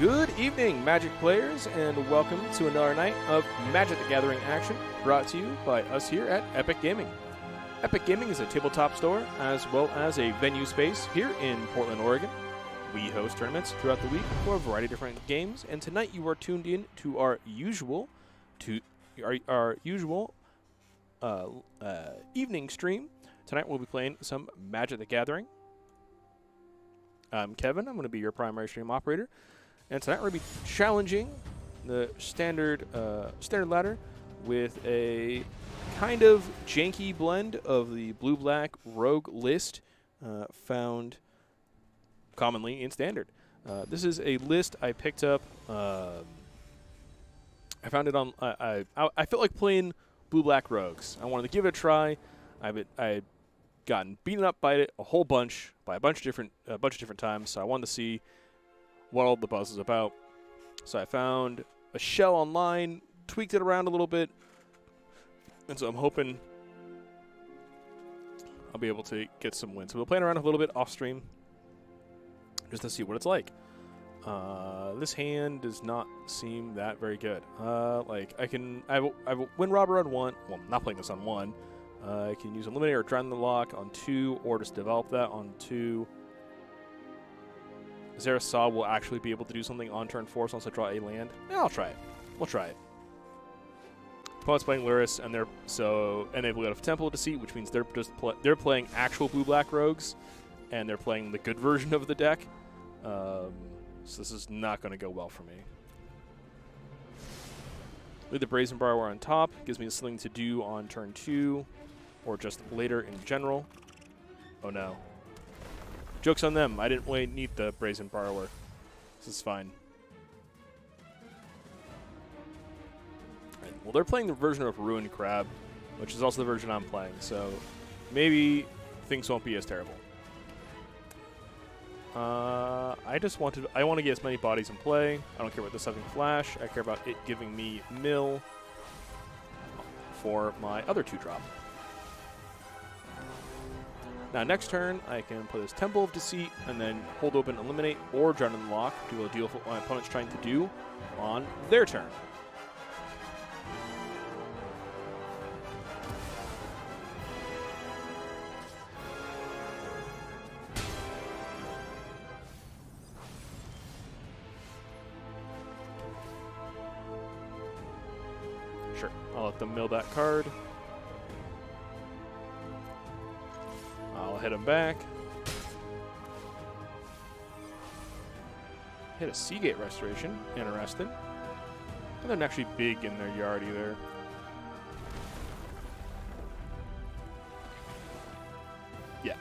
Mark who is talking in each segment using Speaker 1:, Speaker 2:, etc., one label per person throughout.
Speaker 1: Good evening, Magic players, and welcome to another night of Magic the Gathering action, brought to you by us here at Epic Gaming. Epic Gaming is a tabletop store as well as a venue space here in Portland, Oregon. We host tournaments throughout the week for a variety of different games, and tonight you are tuned in to our usual evening stream. Tonight we'll be playing some Magic the Gathering. I'm Kevin. I'm going to be your primary stream operator. And tonight we're going to be challenging the standard ladder with a kind of janky blend of the blue-black rogue list found commonly in standard. This is a list I picked up. I found it on. I felt like playing blue-black rogues. I wanted to give it a try. I'd gotten beaten up by it a bunch of different times, so I wanted to see what all the buzz is about. So I found a shell online, tweaked it around a little bit, and so I'm hoping I'll be able to get some wins. So we'll play around a little bit off stream just to see what it's like. This hand does not seem that very good. I will win Robber on 1. Well, I'm not playing this on 1. I can use Eliminate or Drown the Lock on 2, or just develop that on 2. Zarasal will actually be able to do something on turn 4 once I draw a land. Yeah, I'll try it. We'll try it. Opponent's playing Luris, and they've got a Temple of Deceit, which means they're playing actual blue-black rogues, and they're playing the good version of the deck. So this is not going to go well for me. Leave the Brazen Borrower on top. Gives me something to do on turn 2, or just later in general. Oh no. Joke's on them. I didn't really need the Brazen Borrower. This is fine. Right. Well, they're playing the version of Ruined Crab, which is also the version I'm playing, so maybe things won't be as terrible. I want to get as many bodies in play. I don't care about this having flash. I care about it giving me mill for my other 2-drop. Now, next turn, I can play this Temple of Deceit and then hold open, eliminate, or Drown in the Lock to be able to deal with what my opponent's trying to do on their turn. Sure, I'll let them mill that card. I'll hit him back. Hit a Seagate Restoration. Interesting. And they're not actually big in their yard either. Yeah.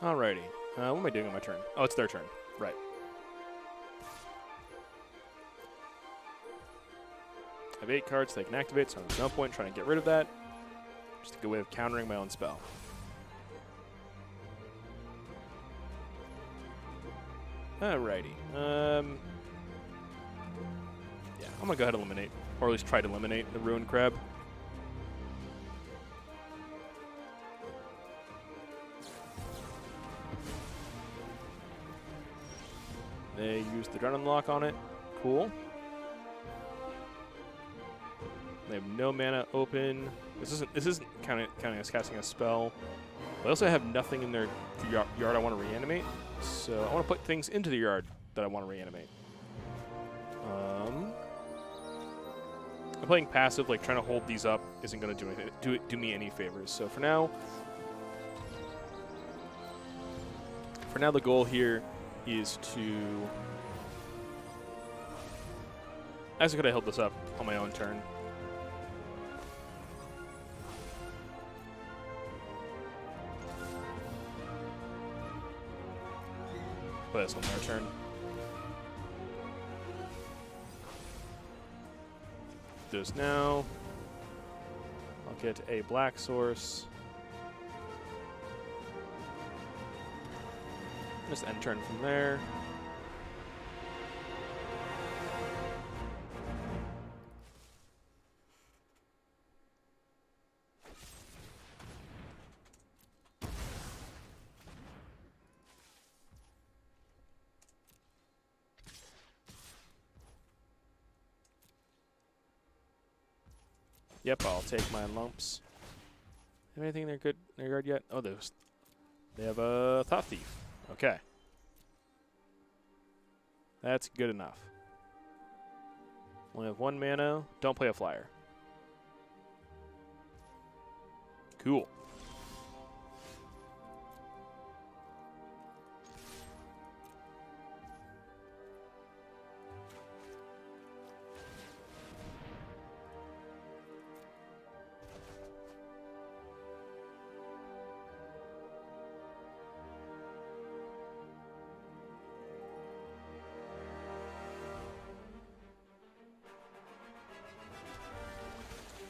Speaker 1: Alrighty. What am I doing on my turn? Oh, it's their turn. Right. I have 8 cards, they can activate, so there's no point trying to get rid of that. Just a good way of countering my own spell. Alrighty. Yeah, I'm going to go ahead and eliminate, or at least try to eliminate the Ruined Crab. They use the Drown in the Lock on it. Cool. They have no mana open. This isn't counting as casting a spell. They also have nothing in their yard I want to reanimate. So I want to put things into the yard that I want to reanimate. I'm playing passive, like trying to hold these up isn't going to do me any favors. So for now, the goal here is to... Actually, could have held this up on my own turn. Play this on their turn. this now. I'll get a black source. Just end turn from there. Yep, I'll take my lumps. Have anything in their good in their yard yet? Oh, they have a Thought Thief. Okay. That's good enough. Only have 1 mana. Don't play a flyer. Cool.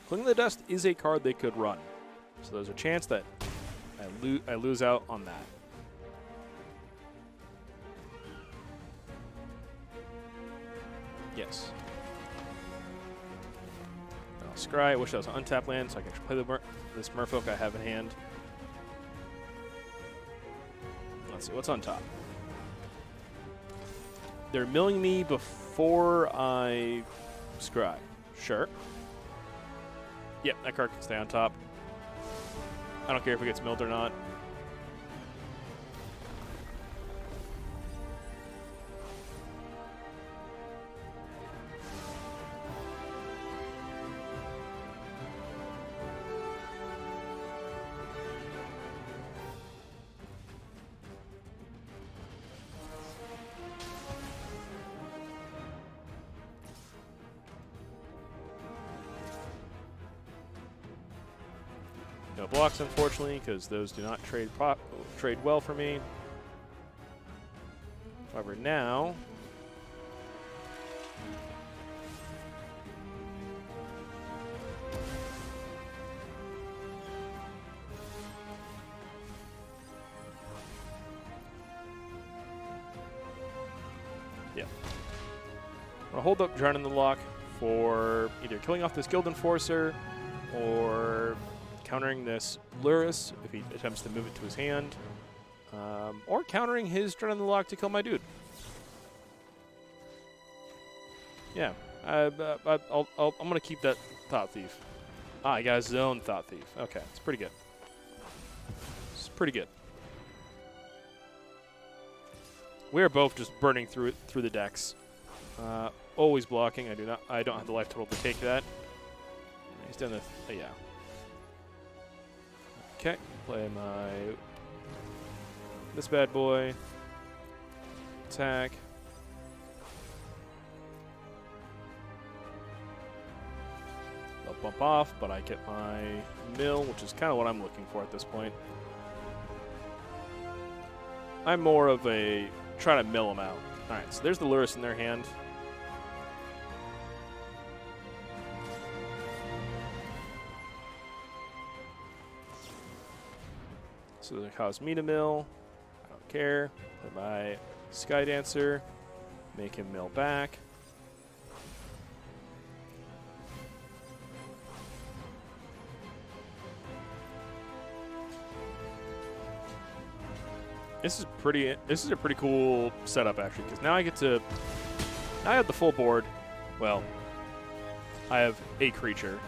Speaker 1: Cling the Dust is a card they could run, so there's a chance that I lose out on that. Yes. I'll scry. I wish that was an untapped land, so I can play this Merfolk I have in hand. Let's see what's on top. They're milling me before I scry. Sure. Yep, that card can stay on top. I don't care if it gets milled or not. No blocks, unfortunately, because those do not trade well for me. However, now yeah, I'll hold up Drown in the Lock for either killing off this Guild Enforcer or countering this Lurrus if he attempts to move it to his hand, or countering his Drown in the Lock to kill my dude. Yeah, I'm going to keep that Thought Thief. Ah, I got a Zone Thought Thief. Okay, it's pretty good. It's pretty good. We are both just burning through the decks. Always blocking. I don't have the life total to take that. He's done the yeah. Okay, play this bad boy. Attack. They'll bump off, but I get my mill, which is kind of what I'm looking for at this point. I'm more of a trying to mill them out. All right, so there's the Lurrus in their hand. So they cause me to mill. I don't care. Play my Sky Dancer. Make him mill back. This is a pretty cool setup actually, because now I have the full board. Well, I have a creature.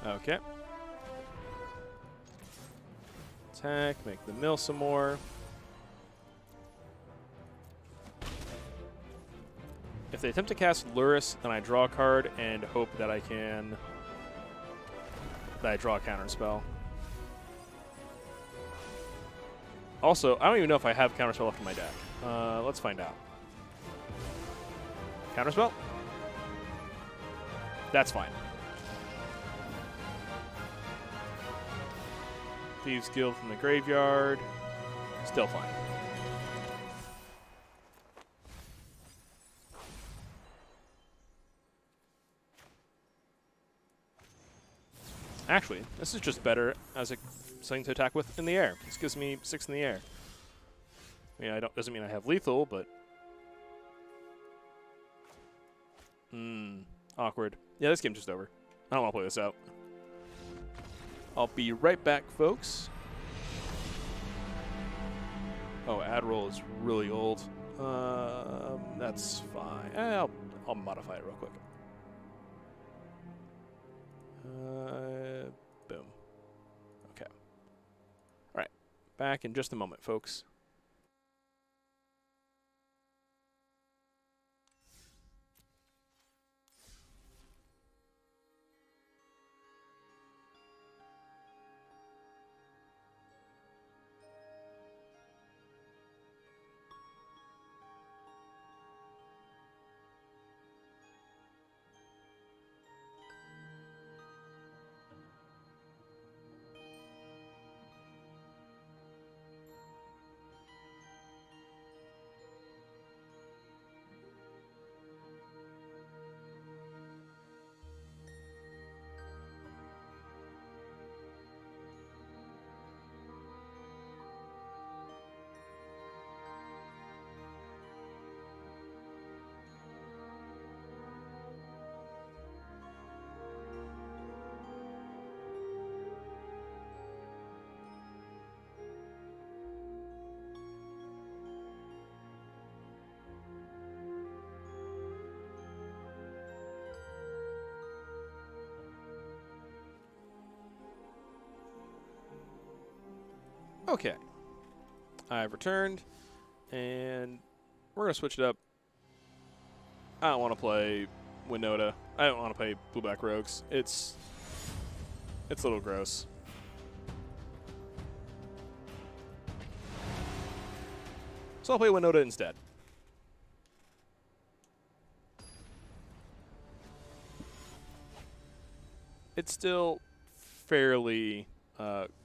Speaker 1: Okay. Attack, make the mill some more. If they attempt to cast Lurrus, then I draw a card and hope that I draw a counter spell. Also, I don't even know if I have counter spell left in my deck. Let's find out. Counter spell? That's fine. Thieves Guild from the graveyard. Still fine. Actually, this is just better as something to attack with in the air. This gives me 6 in the air. I mean, doesn't mean I have lethal, but awkward. Yeah, this game's just over. I don't want to play this out. I'll be right back, folks. Oh, Admiral is really old. That's fine. I'll modify it real quick. Boom. Okay. All right. Back in just a moment, folks. Okay. I've returned, and we're going to switch it up. I don't want to play Winota. I don't want to play Blueback Rogues. It's a little gross. So I'll play Winota instead. It's still fairly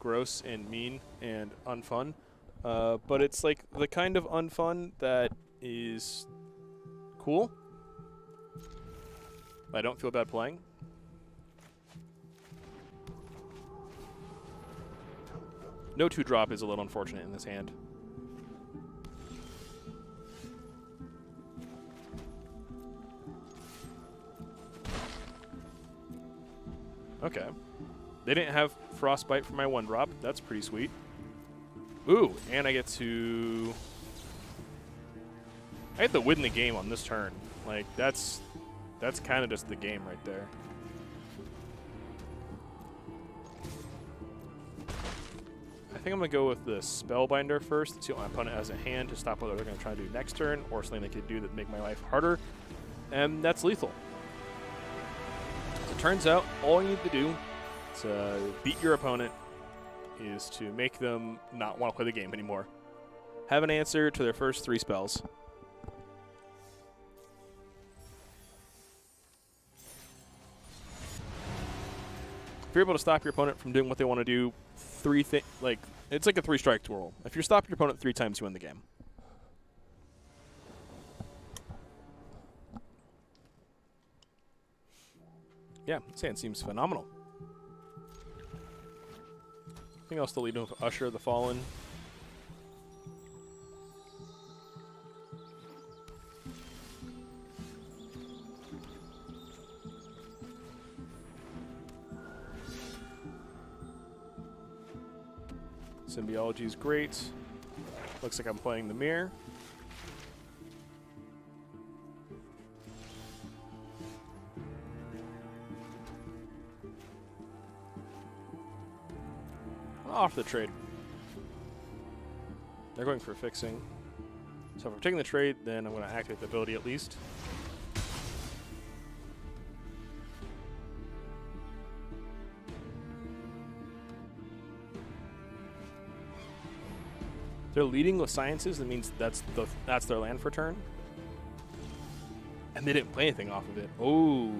Speaker 1: gross and mean and unfun, but it's like the kind of unfun that is cool. I don't feel bad playing. No 2-drop is a little unfortunate in this hand. Okay. They didn't have Frostbite for my 1-drop. That's pretty sweet. Ooh, and I get to win the game on this turn. Like, that's kind of just the game right there. I think I'm going to go with the Spellbinder first, see what my opponent has in hand to stop what they're going to try to do next turn, or something they could do that make my life harder. And that's lethal. As it turns out, all you need to do to beat your opponent is to make them not want to play the game anymore. Have an answer to their first 3 spells. If you're able to stop your opponent from doing what they want to do, it's like a 3-strike rule. If you stop your opponent 3 times, you win the game. Yeah, this hand seems phenomenal. I think I'll still lead with Usher the Fallen. Symbiology is great. Looks like I'm playing the mirror. Off the trade. They're going for fixing. So if I'm taking the trade, then I'm going to activate the ability at least. They're leading with Sciences. That means that's their land for turn. And they didn't play anything off of it. Oh.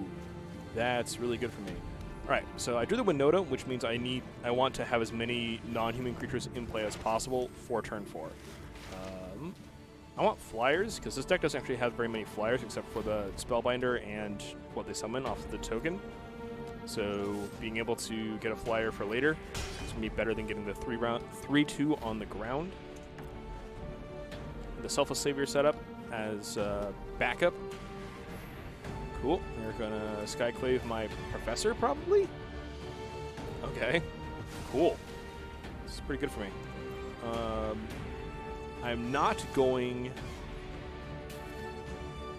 Speaker 1: That's really good for me. All right, so I drew the Winota, which means I want to have as many non-human creatures in play as possible for turn 4. I want flyers, because this deck doesn't actually have very many flyers except for the Spellbinder and what they summon off the token. So being able to get a flyer for later is going to be better than getting the 3/2 on the ground. The Selfless Savior setup as backup. Cool. We're going to Skyclave my Professor, probably? Okay. Cool. This is pretty good for me. I'm not going...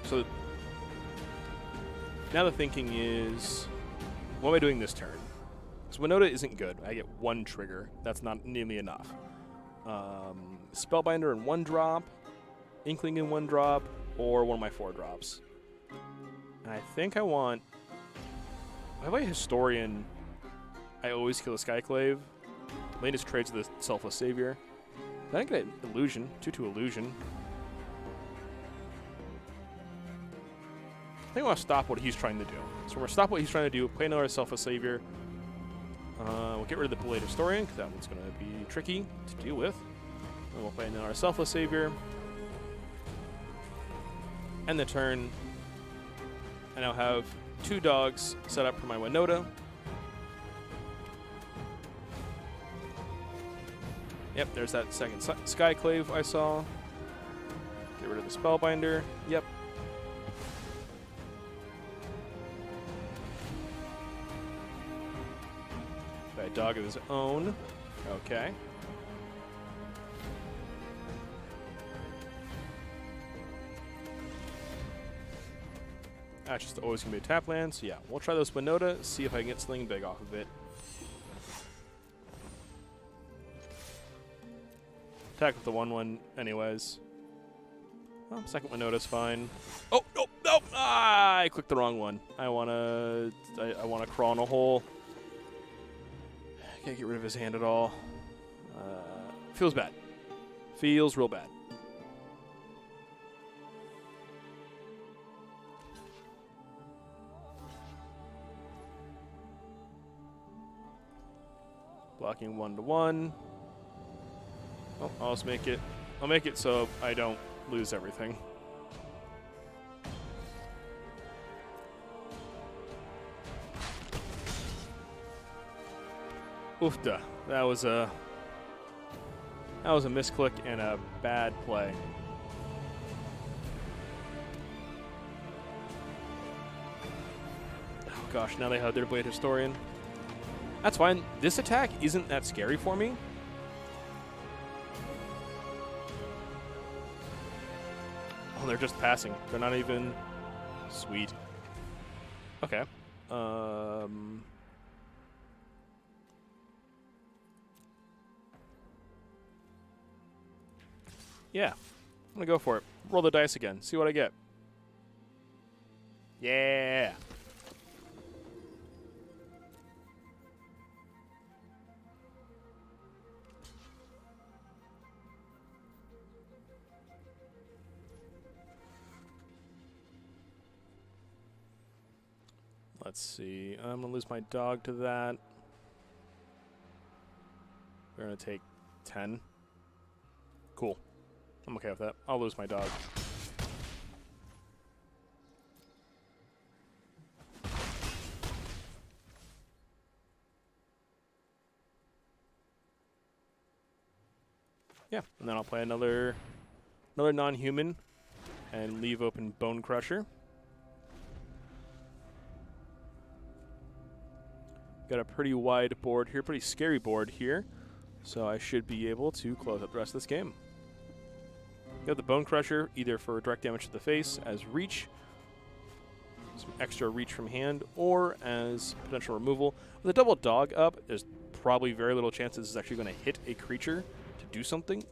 Speaker 1: So now the thinking is, what am I doing this turn? Because Winota isn't good. I get 1 trigger. That's not nearly enough. Spellbinder in 1 drop, Inkling in 1 drop, or one of my 4 drops. And I think I want... If I play Historian, I always kill a Skyclave. Latest trades the Selfless Savior. I think I get Illusion. 2/2 Illusion. I think I want to stop what he's trying to do. So we're going to stop what he's trying to do, play another Selfless Savior. We'll get rid of the Blade Historian, because that one's going to be tricky to deal with. And we'll play another Selfless Savior. End the turn. I now have 2 dogs set up for my Winota. Yep, there's that second Skyclave I saw. Get rid of the Spellbinder. Yep. That dog of his own. Okay. That's just always going to be a tap land, so yeah, we'll try this Winota, see if I can get Sling Big off of it. Attack with the 1/1 anyways. Oh, second Winota's fine. Oh, nope, nope! Ah, I clicked the wrong one. I wanna crawl in a hole. Can't get rid of his hand at all. Feels bad. Feels real bad. Blocking 1/1. Oh, I'll just make it. I'll make it so I don't lose everything. Oofda. That was a misclick and a bad play. Oh gosh, now they have their Blade Historian. That's fine. This attack isn't that scary for me. Oh, they're just passing. They're not even... Sweet. Okay. Yeah. I'm gonna go for it. Roll the dice again. See what I get. Yeah! Let's see. I'm going to lose my dog to that. We're going to take 10. Cool. I'm okay with that. I'll lose my dog. Yeah, and then I'll play another non-human and leave open Bone Crusher. Got a pretty wide board here, pretty scary board here, so I should be able to close up the rest of this game. Got the Bone Crusher, either for direct damage to the face as reach, some extra reach from hand, or as potential removal. With a double dog up, there's probably very little chance this is actually going to hit a creature to do something.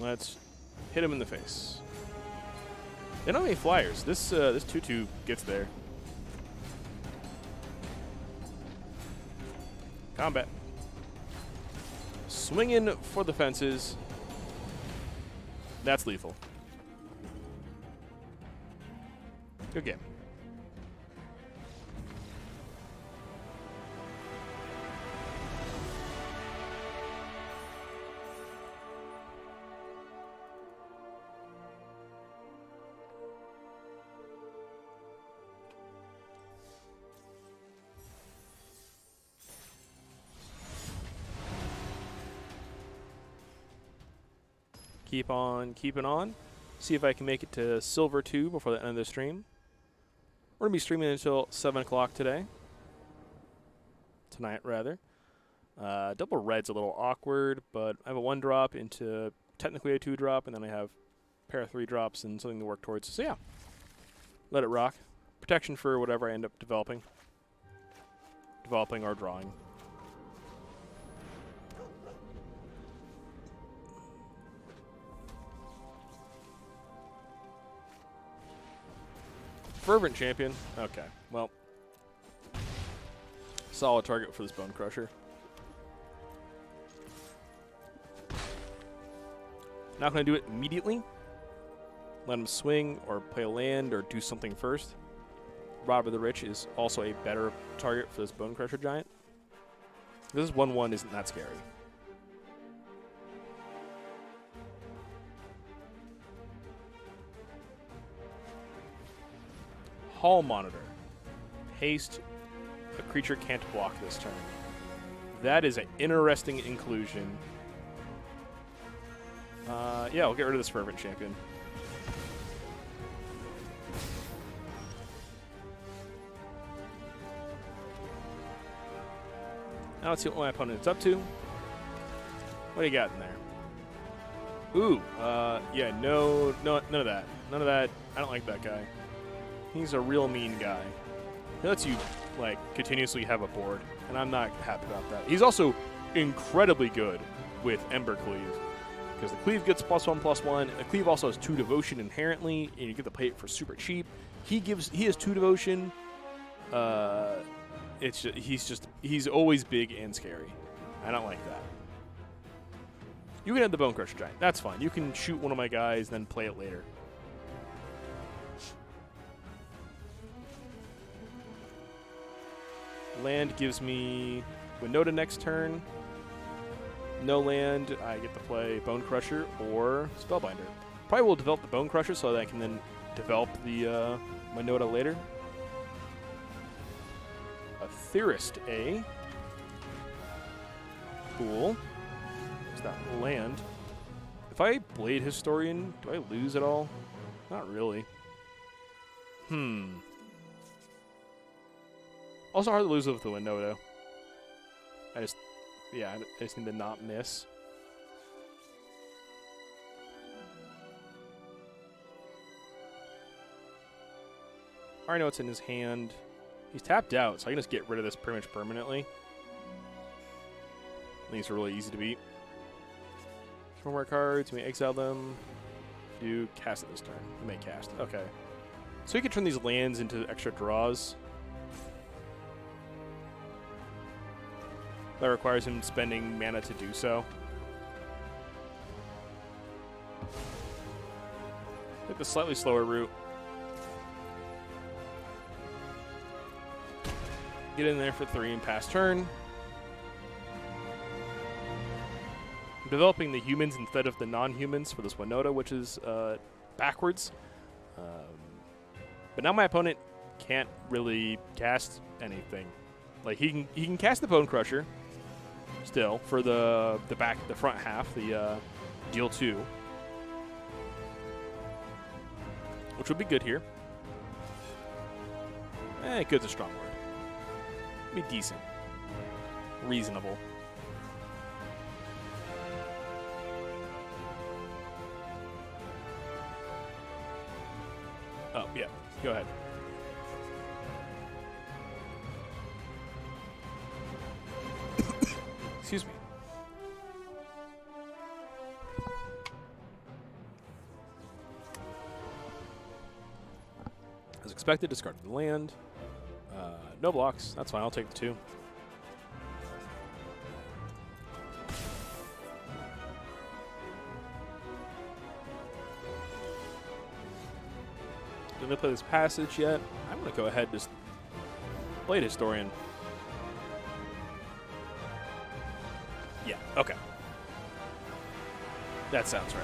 Speaker 1: Let's hit him in the face. They don't have any flyers. This 2/2 gets there. Combat. Swinging for the fences. That's lethal. Good game. Keep on keeping on. See if I can make it to Silver 2 before the end of the stream. We're going to be streaming until 7 o'clock today. Tonight, rather. Double red's a little awkward, but I have a 1-drop into technically a 2-drop, and then I have a pair of 3 drops and something to work towards. So, yeah. Let it rock. Protection for whatever I end up developing. Developing or drawing. Fervent Champion. Okay, well. Solid target for this Bone Crusher. Not going to do it immediately. Let him swing or play a land or do something first. Rob of the Rich is also a better target for this Bone Crusher Giant. This 1/1 isn't that scary. Hall Monitor. Haste. A creature can't block this turn. That is an interesting inclusion. Yeah, we'll get rid of this Fervent Champion. Now let's see what my opponent's up to. What do you got in there? Ooh, yeah, no, none of that. None of that. I don't like that guy. He's a real mean guy. He lets you, like, continuously have a board, and I'm not happy about that. He's also incredibly good with Ember Cleave, because the Cleave gets +1/+1. The Cleave also has 2 Devotion inherently, and you get to play it for super cheap. He has 2 Devotion. He's always big and scary. I don't like that. You can have the Bone Crusher Giant. That's fine. You can shoot one of my guys, then play it later. Land gives me Winota next turn. No land, I get to play Bone Crusher or Spellbinder. Probably will develop the Bone Crusher so that I can then develop the Winota later. A Theorist, eh? Cool. Is that land? If I Blade Historian, do I lose at all? Not really. Also hard to lose with the Winota. I just need to not miss. I already know what's in his hand. He's tapped out, so I can just get rid of this pretty much permanently. I think it's really easy to beat. 4 more cards, you may exile them. You cast it this turn. You may cast. Okay. So you can turn these lands into extra draws. That requires him spending mana to do so. Take the slightly slower route. Get in there for 3 and pass turn. I'm developing the humans instead of the non-humans for this Winota, which is backwards. But now my opponent can't really cast anything. Like he can cast the Bone Crusher still for the front half, the deal 2, which would be good here. Good's a strong word. Be decent, reasonable. Oh yeah, go ahead. Excuse me. As expected, discard the land. No blocks. That's fine. I'll take the 2. Didn't really play this passage yet. I'm going to go ahead and just Blade Historian. Yeah, okay. That sounds right.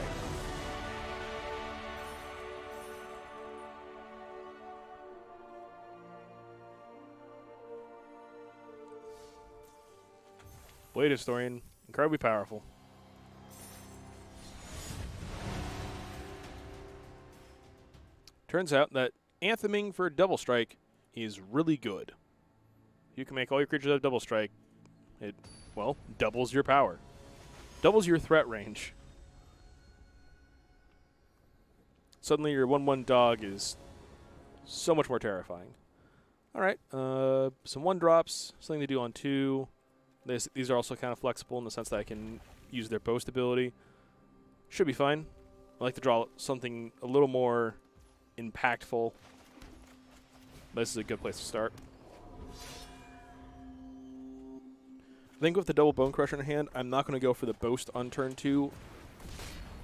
Speaker 1: Blade Historian, incredibly powerful. Turns out that Antheming for Double Strike is really good. You can make all your creatures have Double Strike. It, well, doubles your power. Doubles your threat range. Suddenly your 1/1 dog is so much more terrifying. All right, some 1-drops, something to do on 2. These are also kind of flexible in the sense that I can use their boast ability. Should be fine. I like to draw something a little more impactful. But this is a good place to start. I think with the double Bone Crusher in hand, I'm not going to go for the boast on turn 2.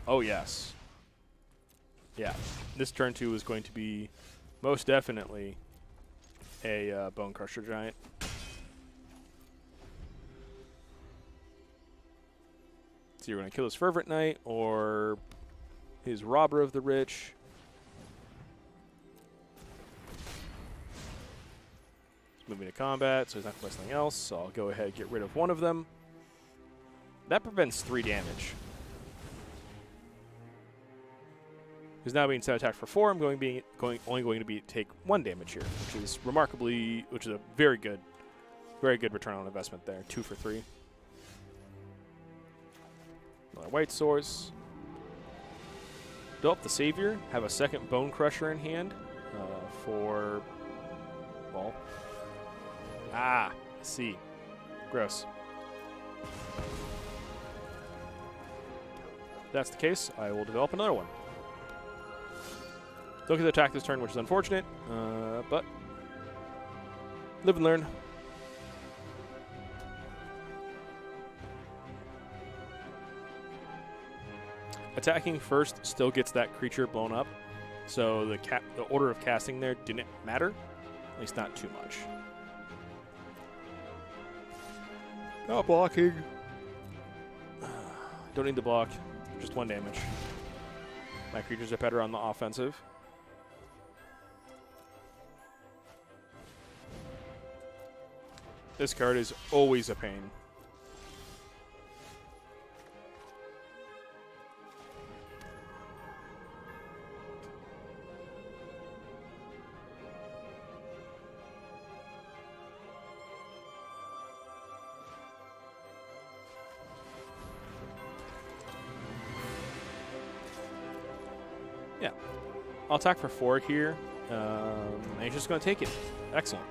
Speaker 1: Oh, yes. Yeah, this turn 2 is going to be most definitely a Bone Crusher Giant. So you're going to kill his Fervent Knight or his Robber of the Rich. He's moving to combat, so he's not going to play something else. So I'll go ahead and get rid of one of them. That prevents 3 damage. He's now being sent attacked for 4. I'm only going to take 1 damage here, which is a very good return on investment there. 2 for 3. Another White Source. Develop the Savior. Have a second Bone Crusher in hand for, well, I see. Gross. If that's the case, I will develop another one. Don't get to attack this turn, which is unfortunate, but live and learn. Attacking first still gets that creature blown up, so the order of casting there didn't matter, at least not too much. Not blocking. Don't need the block, just 1 damage. My creatures are better on the offensive. This card is always a pain. Yeah. I'll attack for 4 here. And he's just going to take it. Excellent.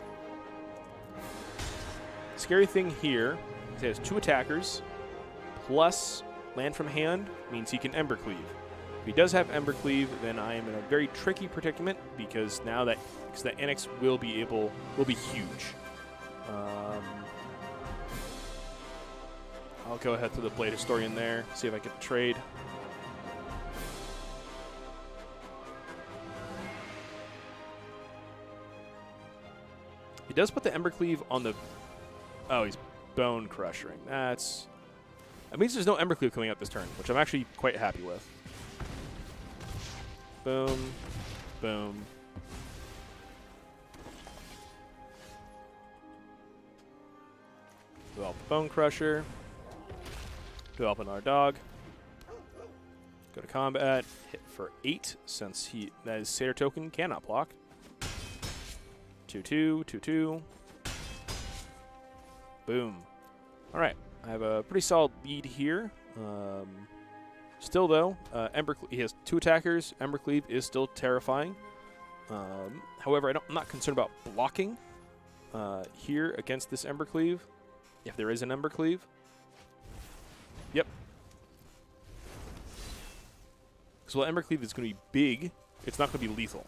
Speaker 1: Scary thing here is he has 2 attackers, plus land from hand means he can Embercleave. If he does have Embercleave, then I am in a very tricky predicament because now that Annex will be huge. I'll go ahead to the Blade Historian there, see if I get the trade. He does put the Embercleave on the... Oh, he's Bone Crushing. That means there's no Embercleave coming out this turn, which I'm actually quite happy with. Boom. Boom. Develop Bone Crusher. Develop another dog. Go to combat. Hit for 8, since that is Satyr token, cannot block. 2/2, 2/2. Boom. All right, I have a pretty solid lead here. Still, though, he has 2 attackers. Embercleave is still terrifying. However, I'm not concerned about blocking here against this Embercleave, if there is an Embercleave. Yep. So while Embercleave is going to be big, it's not going to be lethal.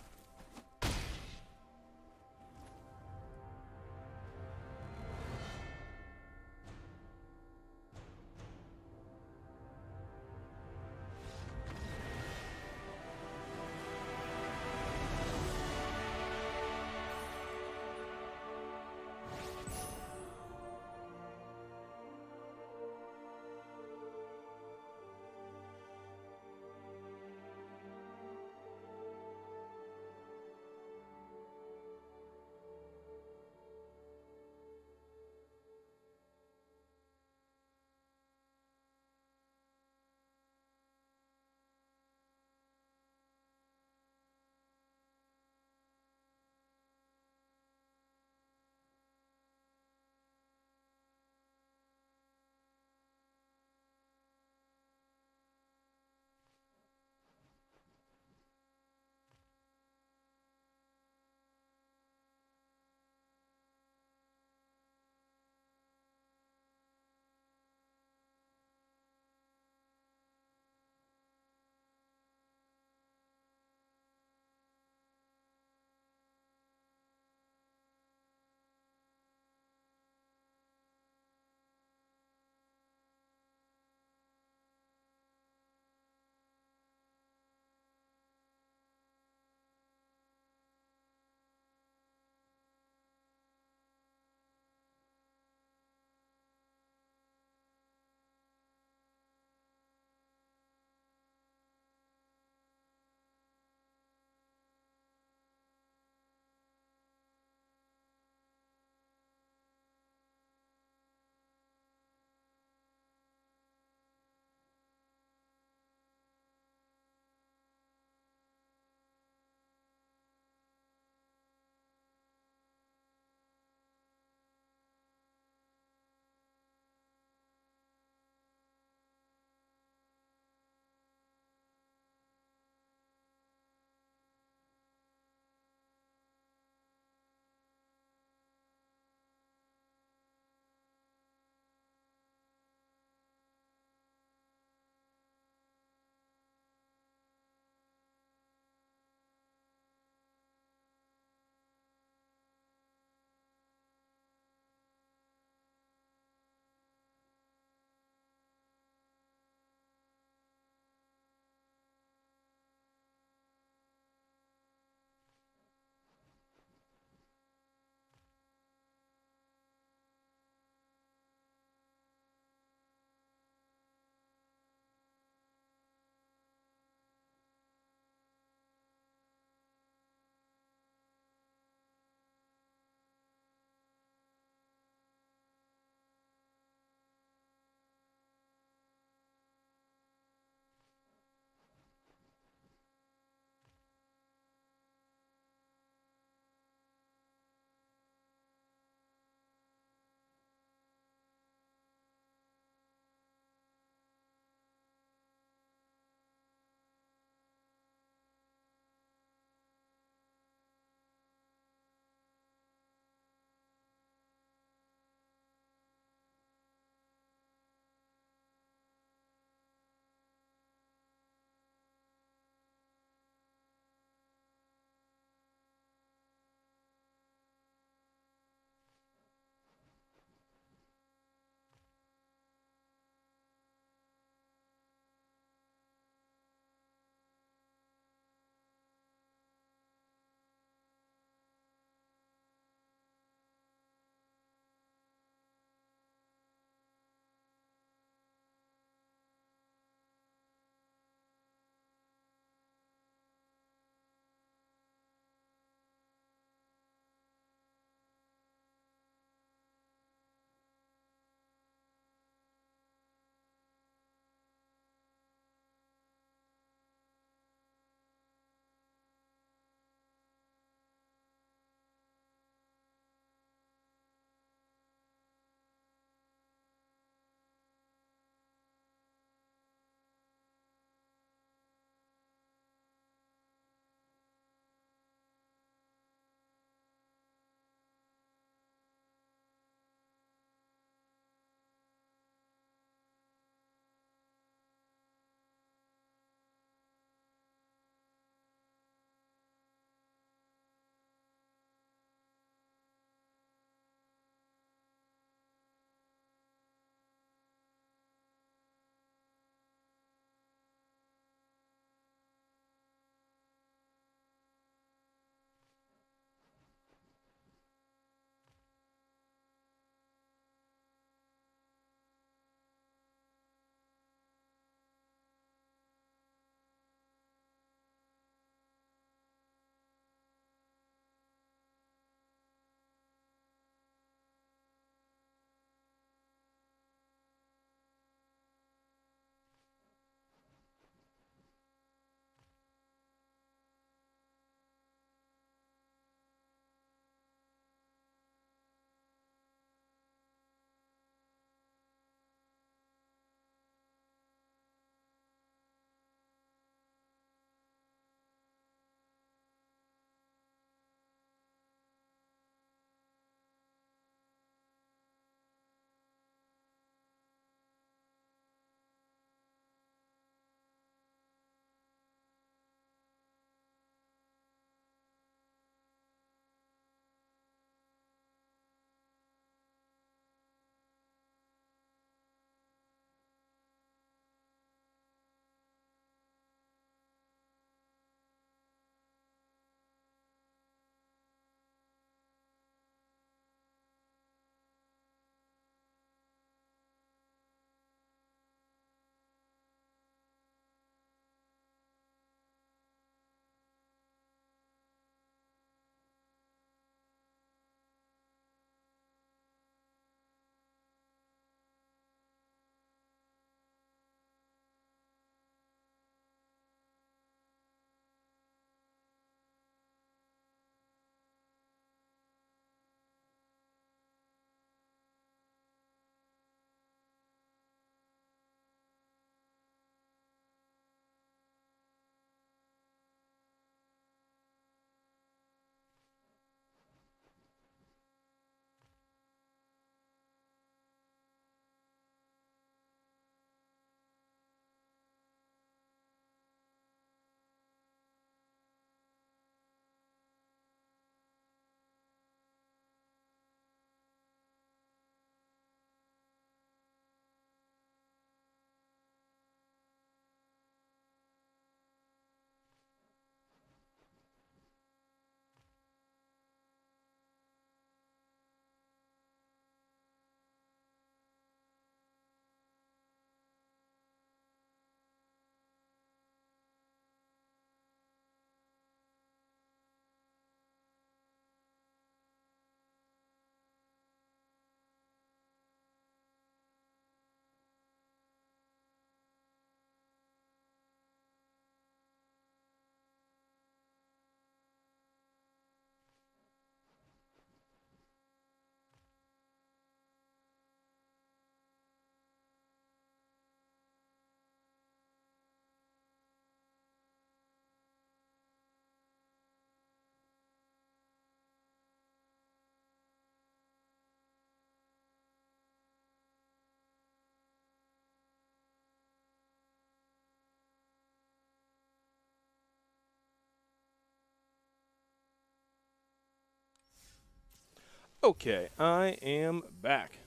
Speaker 1: Okay, I am back.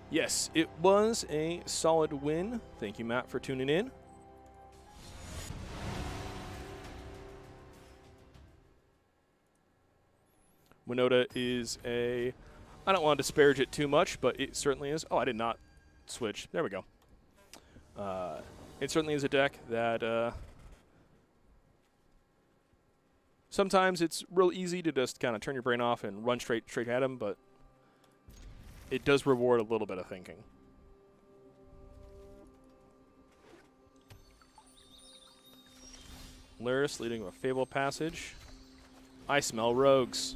Speaker 1: Yes, it was a solid win. Thank you, Matt, for tuning in. Winota is a... I don't want to disparage it too much, but it certainly is. Oh, I did not switch. There we go. It certainly is a deck that... sometimes it's real easy to just kind of turn your brain off and run straight at him, but it does reward a little bit of thinking. Lurrus leading a Fable Passage. I smell rogues.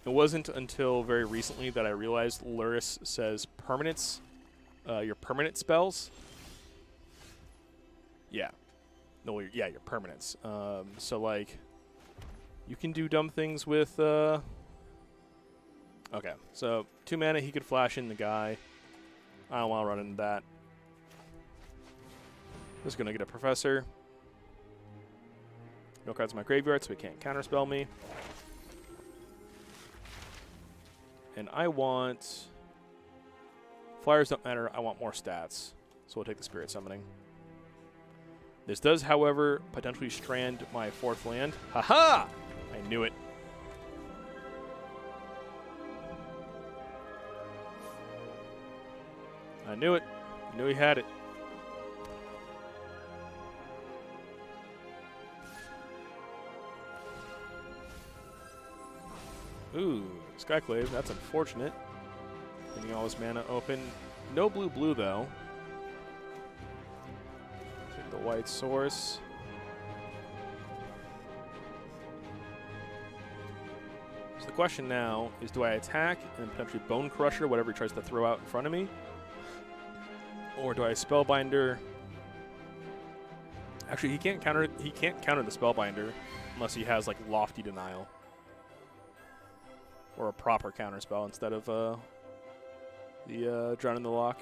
Speaker 1: It wasn't until very recently that I realized Lurrus says permanents, your permanent spells. Yeah. No, yeah, your permanents. So, like, you can do dumb things with... Okay, so 2 mana, he could flash in the guy. I don't want to run into that. Just going to get a Professor. No cards in my graveyard, so he can't counterspell me. And I want... Flyers don't matter. I want more stats. So we'll take the Spirit Summoning. This does, however, potentially strand my 4th land. Haha! I knew it. I knew it. I knew he had it. Ooh, Skyclave. That's unfortunate. Getting all his mana open. No blue, though. Take the white source. So the question now is, do I attack and potentially Bone Crusher whatever he tries to throw out in front of me? Or do I Spellbinder? Actually, he can't counter the Spellbinder unless he has like Lofty Denial. Or a proper counterspell instead of the Drown in the Lock.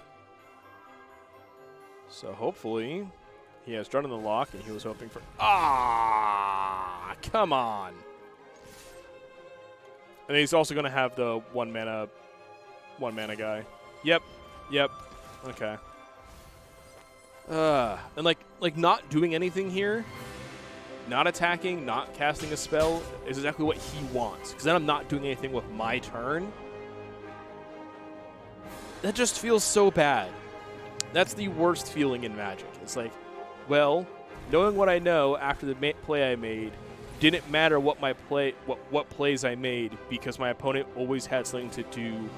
Speaker 1: So hopefully he has Drown in the Lock, and he was hoping for... Ah! Come on! And he's also going to have the one mana guy. Yep. Okay. And like not doing anything here, not attacking, not casting a spell is exactly what he wants. Because then I'm not doing anything with my turn. That just feels so bad. That's the worst feeling in Magic. It's like, well, knowing what I know after the play I made, didn't matter what what plays I made, because my opponent always had something to do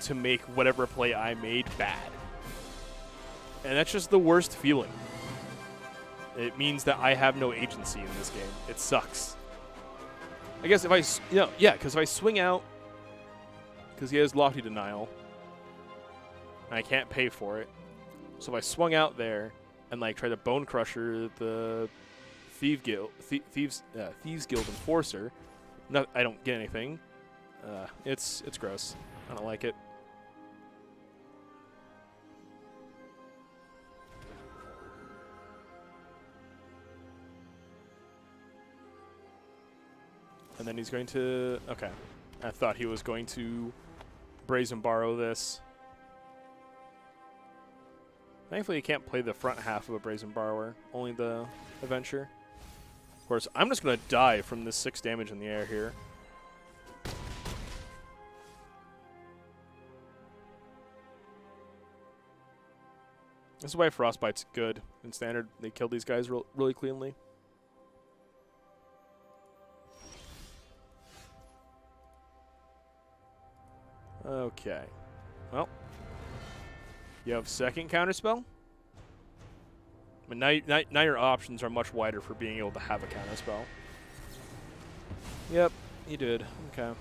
Speaker 1: to make whatever play I made bad. And that's just the worst feeling. It means that I have no agency in this game. It sucks. I guess if I, because if I swing out, because he has Lofty Denial, and I can't pay for it, so if I swung out there and like try to Bone Crusher the Thieves Guild Enforcer, I don't get anything. It's gross. I don't like it. And then he's going to... Okay. I thought he was going to Brazen Borrow this. Thankfully, you can't play the front half of a Brazen Borrower. Only the Adventure. Of course, I'm just going to die from this 6 damage in the air here. This is why Frostbite's good. In Standard, they kill these guys really cleanly. Okay. Well, you have second counterspell. But now your options are much wider for being able to have a counterspell. Yep, you did. Okay.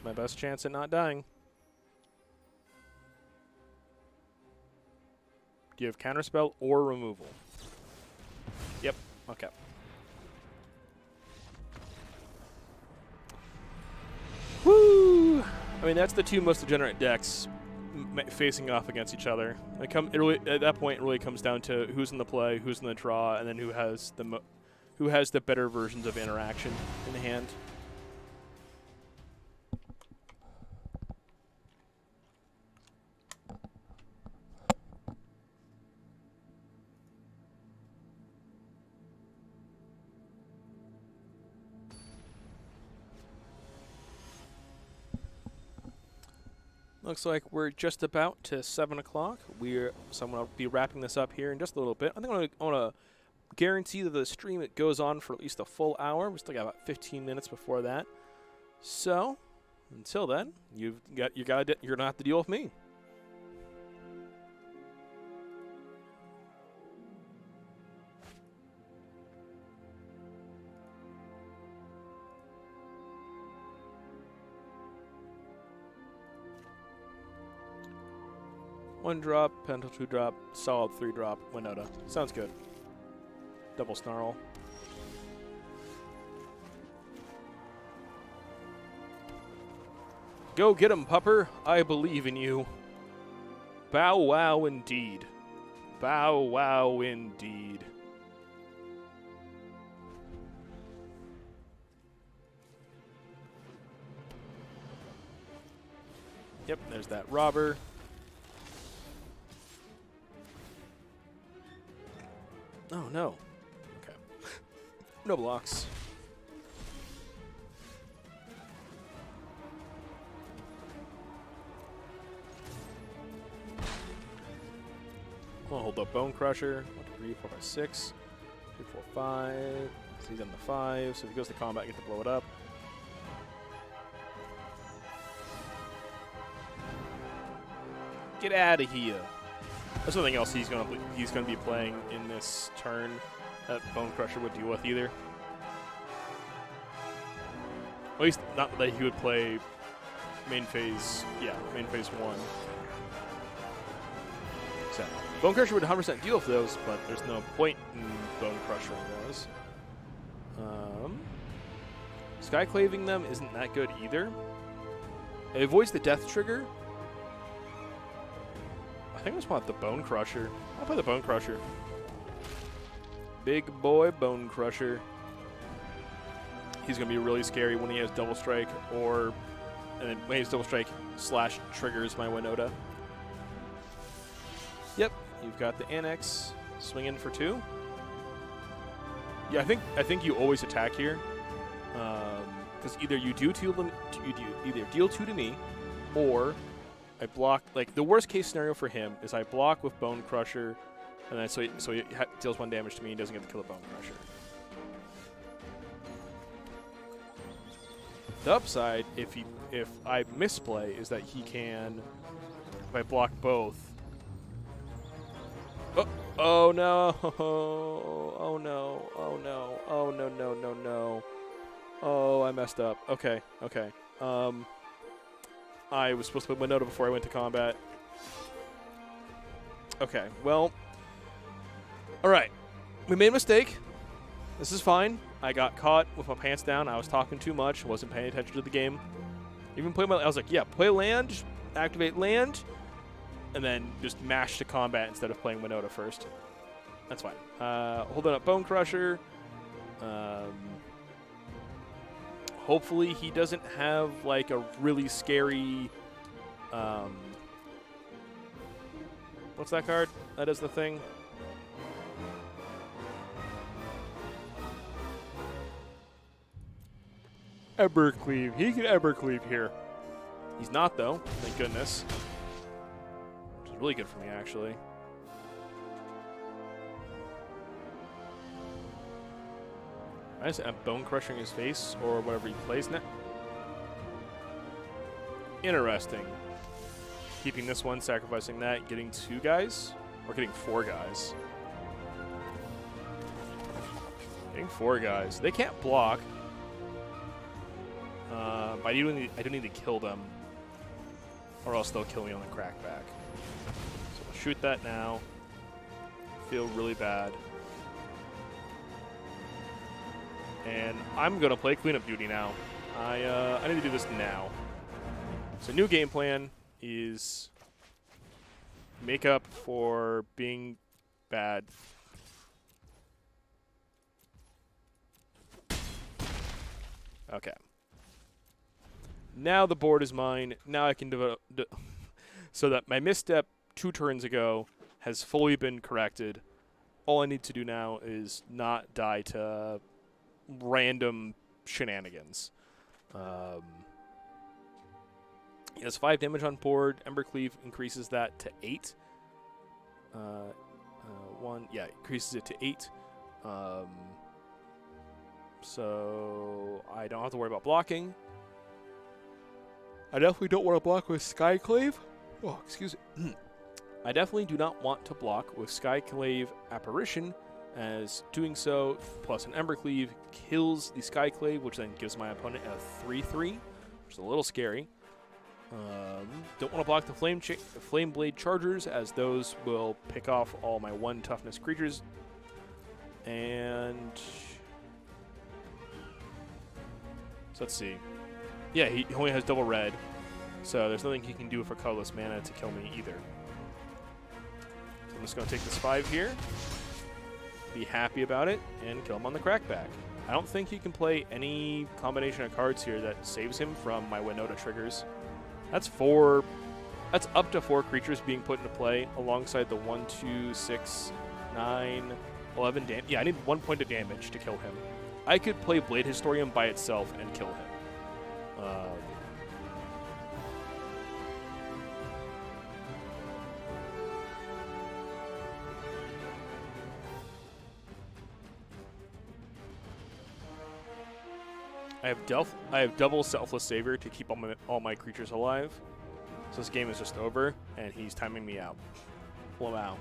Speaker 1: It's my best chance at not dying. Do you have counterspell or removal? Yep. Okay. Woo! I mean, that's the two most degenerate decks facing off against each other. At that point, it really comes down to who's in the play, who's in the draw, and then who has the better versions of interaction in hand. Looks like we're just about to 7 o'clock. So I'm going to be wrapping this up here in just a little bit. I think I want to guarantee that the stream it goes on for at least a full hour. We still got about 15 minutes before that. So until then, you're gonna have to deal with me. One drop, Pental 2 drop, solid 3 drop, Winota. Sounds good. Double Snarl. Go get him, pupper. I believe in you. Bow wow indeed. Bow wow indeed. Yep, there's that robber. Oh, no. Okay. No blocks. I'll hold up Bone Crusher. 1, 2, 3, 4, 5, 6. 2, 4, 5. So he's on the 5. So if he goes to combat, I get to blow it up. Get out of here. There's nothing else he's gonna be playing in this turn that Bone Crusher would deal with either. At least not that he would play main phase. Yeah, main phase 1. So Bone Crusher would 100% deal with those, but there's no point in Bone Crushing those. Skyclaving them isn't that good either. It avoids the death trigger. I think I just want the Bone Crusher. I'll play the Bone Crusher. Big boy Bone Crusher. He's going to be really scary when he has Double Strike and then when he has Double Strike / triggers my Winota. Yep, you've got the Annex swinging for 2. Yeah, I think you always attack here. Because either you deal 2 to me, or I block. Like the worst case scenario for him is I block with Bone Crusher, and then so he deals 1 damage to me and doesn't get to kill the Bone Crusher. The upside, if I misplay, is that he can, if I block both. Oh no! Oh no! Oh no! Oh no! No! No! No! Oh, I messed up. Okay. Okay. I was supposed to put Winota before I went to combat. Okay, well. Alright. We made a mistake. This is fine. I got caught with my pants down. I was talking too much. Wasn't paying attention to the game. Even play I was like, yeah, play land, just activate land, and then just mash to combat instead of playing Winota first. That's fine. Holding up Bone Crusher. Hopefully he doesn't have like a really scary what's that card? That is the thing. Evercleave. He can Evercleave here. He's not though, thank goodness. Which is really good for me actually. I just am Bone Crushing his face or whatever he plays now. Interesting. Keeping this one, sacrificing that, getting 2 guys, or getting 4 guys. Getting 4 guys. They can't block. But I do need to kill them, or else they'll kill me on the crackback. So I'll shoot that now. Feel really bad. And I'm going to play cleanup duty now. I need to do this now. So new game plan is make up for being bad. Okay. Now the board is mine. Now I can develop so that my misstep 2 turns ago has fully been corrected. All I need to do now is not die to random shenanigans. He has 5 damage on board. Embercleave increases that to 8. Increases it to 8. So I don't have to worry about blocking. I definitely don't want to block with Skyclave. Oh, excuse me. I definitely do not want to block with Skyclave Apparition, as doing so plus an Embercleave kills the Skyclave, which then gives my opponent a 3/3, which is a little scary. Don't want to block the Flame Blade Chargers, as those will pick off all my 1 toughness creatures. And so let's see. Yeah, he only has double red, so there's nothing he can do for colorless mana to kill me either. So I'm just going to take this 5 here, be happy about it, and kill him on the crackback. I don't think he can play any combination of cards here that saves him from my Winota triggers. That's up to 4 creatures being put into play alongside the 1, 2, 6, 9, 11 damage. Yeah, I need 1 point of damage to kill him. I could play Blade Historian by itself and kill him. I have double Selfless Savior to keep all my creatures alive. So this game is just over, and he's timing me out. Wow.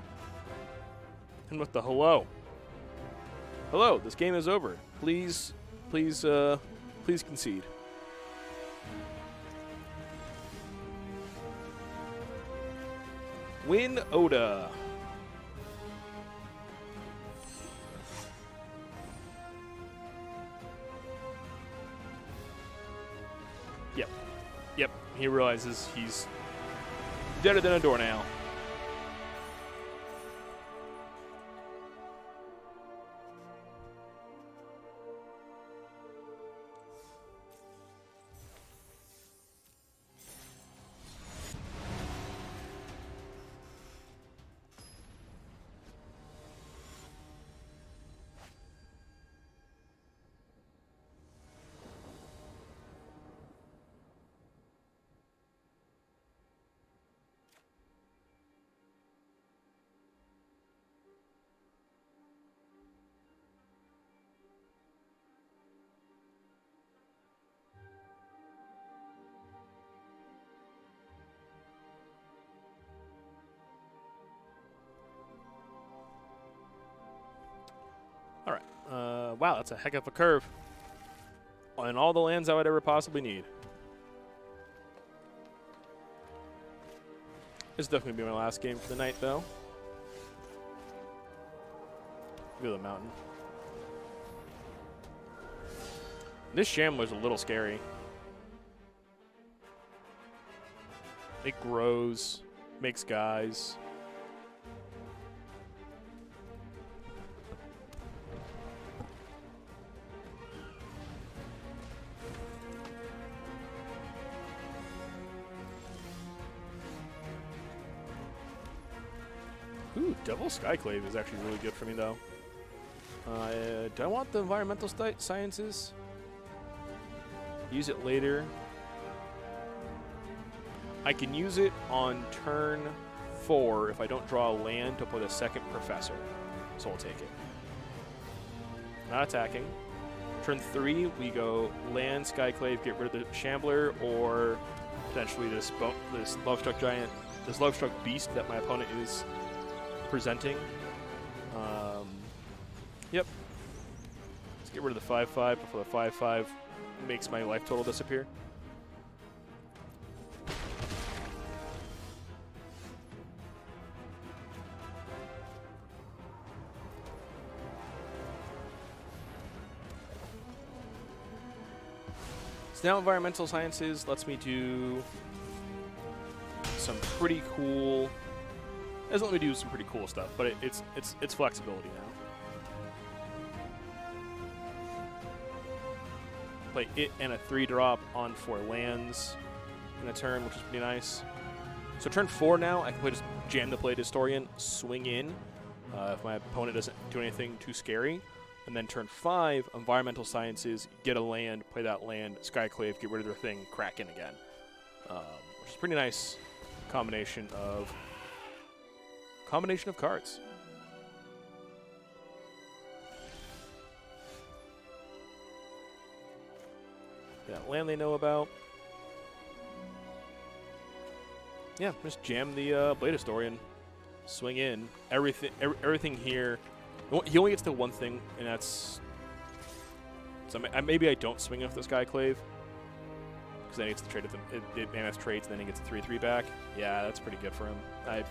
Speaker 1: And with the hello. Hello, this game is over. Please concede. Winota. Yep, he realizes he's deader than a doornail. All right. Wow, that's a heck of a curve. On all the lands I would ever possibly need. This is definitely going to be my last game for the night, though. Look at the mountain. This Shambler's a little scary. It grows, makes guys. Ooh, Double Skyclave is actually really good for me, though. Do I want the Environmental Sciences? Use it later. I can use it on turn 4 if I don't draw a land to put a second Professor. So I'll take it. Not attacking. Turn 3, we go land, Skyclave, get rid of the Shambler, or potentially this Lovestruck Giant, this Lovestruck Beast that my opponent is presenting. Yep. Let's get rid of the 5/5 before the 5/5 makes my life total disappear. So now environmental sciences lets me do some pretty cool. It doesn't let me do some pretty cool stuff, but it's flexibility now. Play it and a 3-drop on 4 lands in a turn, which is pretty nice. So turn 4 now, I can just jam the Blade Historian, swing in if my opponent doesn't do anything too scary. And then turn 5, environmental sciences, get a land, play that land, Skyclave, get rid of their thing, crack in again. Which is a pretty nice combination of cards. That land they know about. Yeah, just jam the Blade Historian, swing in. Everything here. He only gets to one thing, and that's. So maybe I don't swing off this Skyclave, because then he gets to trade with them. It mana trades, and then he gets a 3/3 back. Yeah, that's pretty good for him. I'm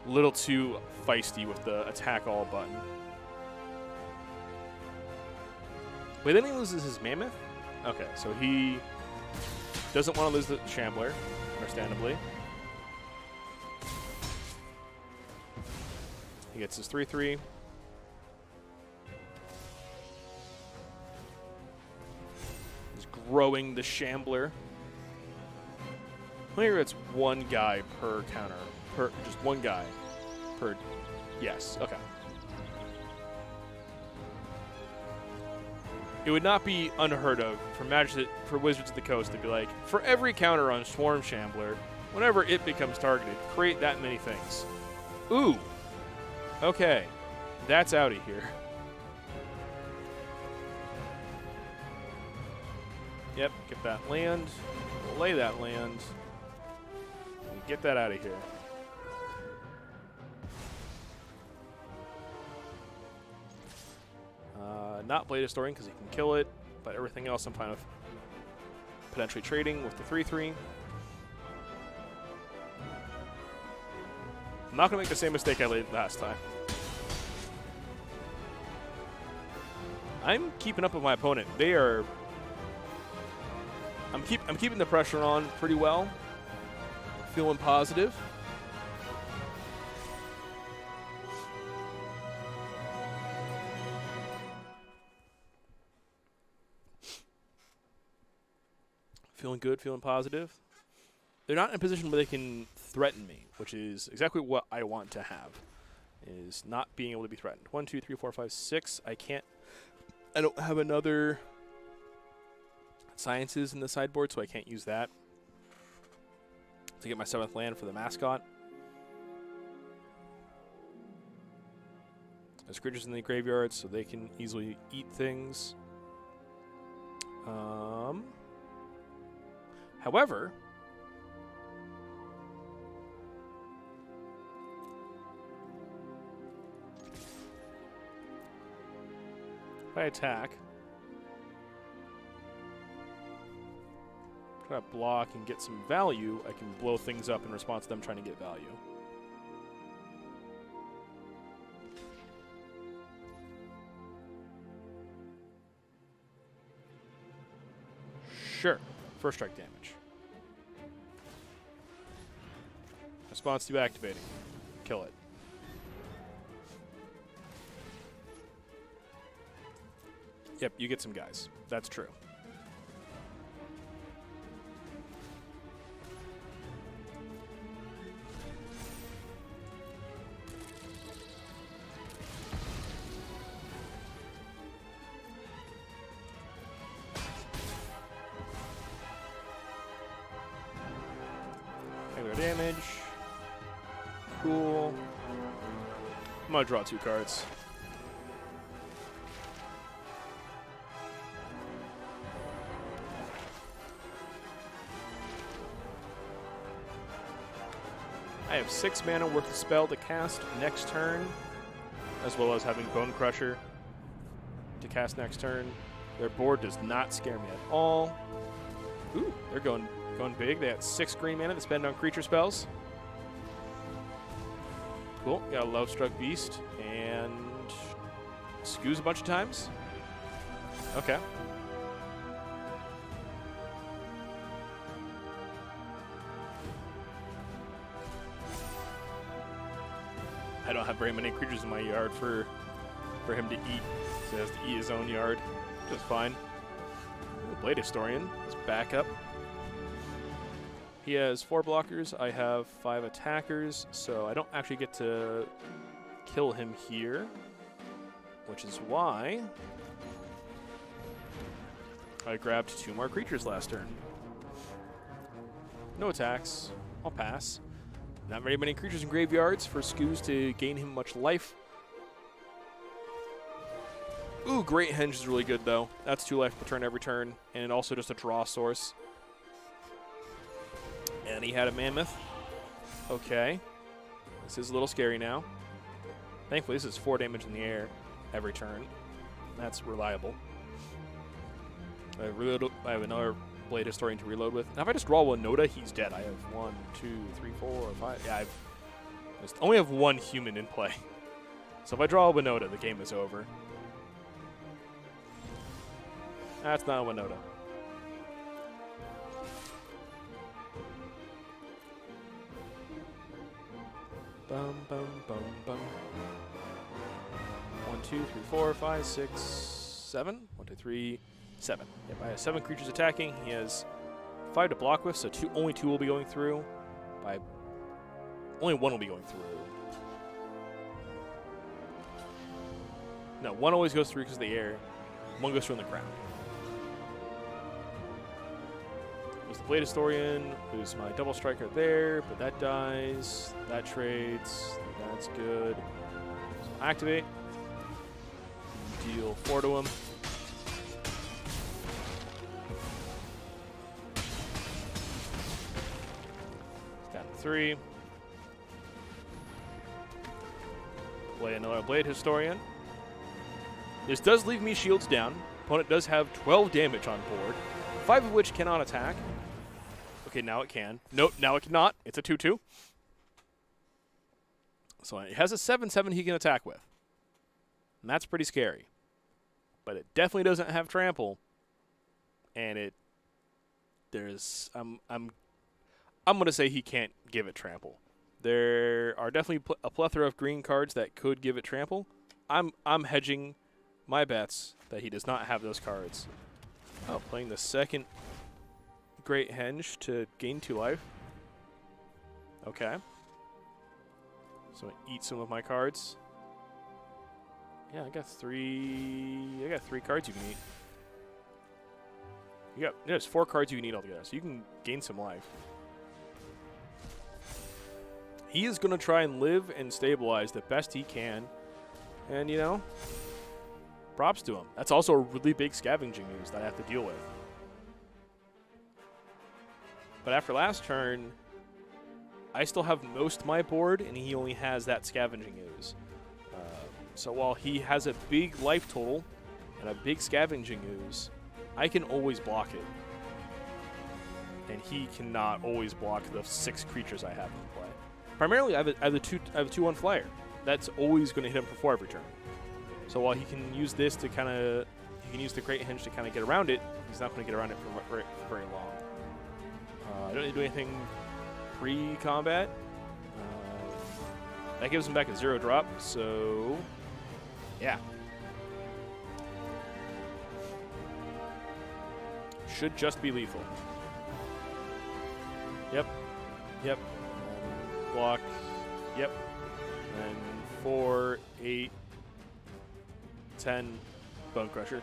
Speaker 1: a little too feisty with the attack all button. Wait, then he loses his Mammoth? Okay, so he doesn't want to lose the Shambler, understandably. He gets his 3/3. He's growing the Shambler. Here it's one guy per counter. Just one guy per. Yes, okay. It would not be unheard of for Wizards of the Coast to be like, for every counter on Swarm Shambler, whenever it becomes targeted, create that many things. Ooh. Okay. That's out of here. Yep, get that land. Lay that land. And get that out of here. Not Blade Historian because he can kill it, but everything else I'm fine with potentially trading with the 3/3. I'm not going to make the same mistake I made last time. I'm keeping up with my opponent. They are. I'm keeping the pressure on pretty well. Feeling positive. Feeling good, feeling positive. They're not in a position where they can threaten me, which is exactly what I want to have, is not being able to be threatened. 1, 2, 3, 4, 5, 6. I don't have another sciences in the sideboard, so I can't use that to get my 7th land for the mascot. There's creatures in the graveyard, so they can easily eat things. However, if I attack, try to block and get some value, I can blow things up in response to them trying to get value. Sure. First strike damage. Response to activating. Kill it. Yep, you get some guys. That's true. Damage. Cool. I'm going to draw 2 cards. I have 6 mana worth of spell to cast next turn, as well as having Bone Crusher to cast next turn. Their board does not scare me at all. Ooh, they're going big. They got 6 green mana to spend on creature spells. Cool. Got a Lovestruck Beast and Scoos a bunch of times. Okay. I don't have very many creatures in my yard for him to eat. So he has to eat his own yard, which is fine. Ooh, Blade Historian is back up. He has 4 blockers. I have 5 attackers, so I don't actually get to kill him here, which is why I grabbed 2 more creatures last turn. No attacks. I'll pass. Not very many creatures in graveyards for Scoos to gain him much life. Ooh, Great Henge is really good, though. That's 2 life per turn every turn, and also just a draw source. And he had a Mammoth. Okay. This is a little scary now. Thankfully, this is 4 damage in the air every turn. That's reliable. I have another Blade Historian to reload with. Now, if I just draw Winota, he's dead. I have 1, 2, 3, 4, 5. Yeah, I only have 1 human in play. So if I draw a Winota, the game is over. That's not a Winota. Bum, bum, bum, bum. 1, 2, 3, 4, 5, 6, 7. 1, 2, 3, 7. Yep, I have 7 creatures attacking. He has 5 to block with, so only 2 will be going through. Only 1 will be going through. No, 1 always goes through because of the air. 1 goes through on the ground. There's the Blade Historian, who's my double striker there, but that dies. That trades. That's good. So activate. Deal 4 to him. Down to 3. Play another Blade Historian. This does leave me shields down. Opponent does have 12 damage on board, 5 of which cannot attack. Okay, now it can. Nope, now it cannot. It's a 2/2. So it has a 7/7 he can attack with. And that's pretty scary. But it definitely doesn't have trample. And I'm going to say he can't give it trample. There are definitely a plethora of green cards that could give it trample. I'm hedging my bets that he does not have those cards. Oh, playing the second Great Henge to gain 2 life. Okay. So I eat some of my cards. Yeah, I got 3 cards you can eat. There's 4 cards you can eat altogether, so you can gain some life. He is going to try and live and stabilize the best he can. And, you know, props to him. That's also a really big scavenging ooze that I have to deal with. But after last turn, I still have most of my board, and he only has that scavenging ooze. So while he has a big life total and a big scavenging ooze, I can always block it. And he cannot always block the 6 creatures I have in play. Primarily, I have a 2/1 flyer. That's always going to hit him for 4 every turn. So while he can use this to kind of, he can use the Great Henge to kind of get around it, he's not going to get around it for very long. I don't need to do anything pre-combat. That gives him back a 0 drop, so yeah. Should just be lethal. Yep. Block. Yep. And 4, 8, 10, Bone Crusher.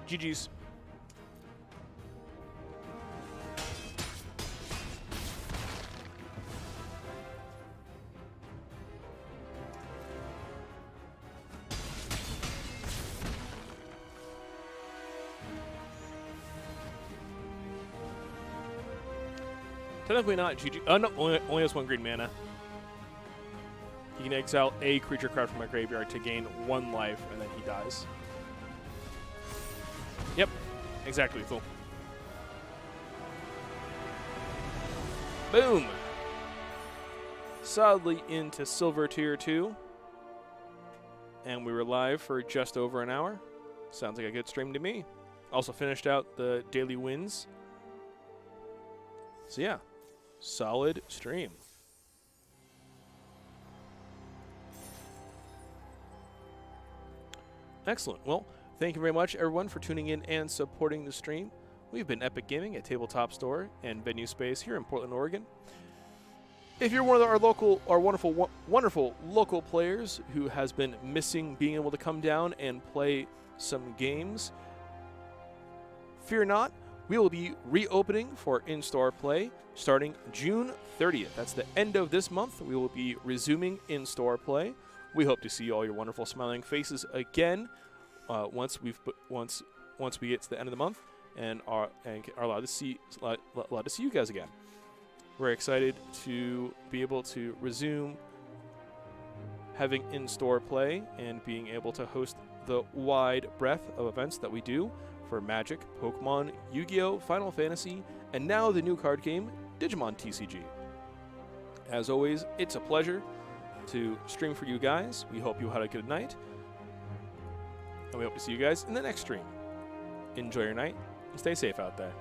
Speaker 1: GG's. Technically not GG. No, only has 1 green mana. He can exile a creature card from my graveyard to gain 1 life, and then he dies. Yep, exactly, Lethal. Boom! Solidly into Silver Tier 2. And we were live for just over an hour. Sounds like a good stream to me. Also finished out the daily wins. So yeah, solid stream. Excellent. Well, thank you very much, everyone, for tuning in and supporting the stream. We've been Epic Gaming at Tabletop Store and Venue Space here in Portland, Oregon. If you're one of our wonderful local players who has been missing being able to come down and play some games, fear not. We will be reopening for in-store play starting June 30th. That's the end of this month. We will be resuming in-store play. We hope to see all your wonderful smiling faces again once we get to the end of the month and are allowed to see you guys again. We're excited to be able to resume having in-store play and being able to host the wide breadth of events that we do for Magic, Pokemon, Yu-Gi-Oh!, Final Fantasy, and now the new card game, Digimon TCG. As always, it's a pleasure to stream for you guys. We hope you had a good night, and we hope to see you guys in the next stream. Enjoy your night, and stay safe out there.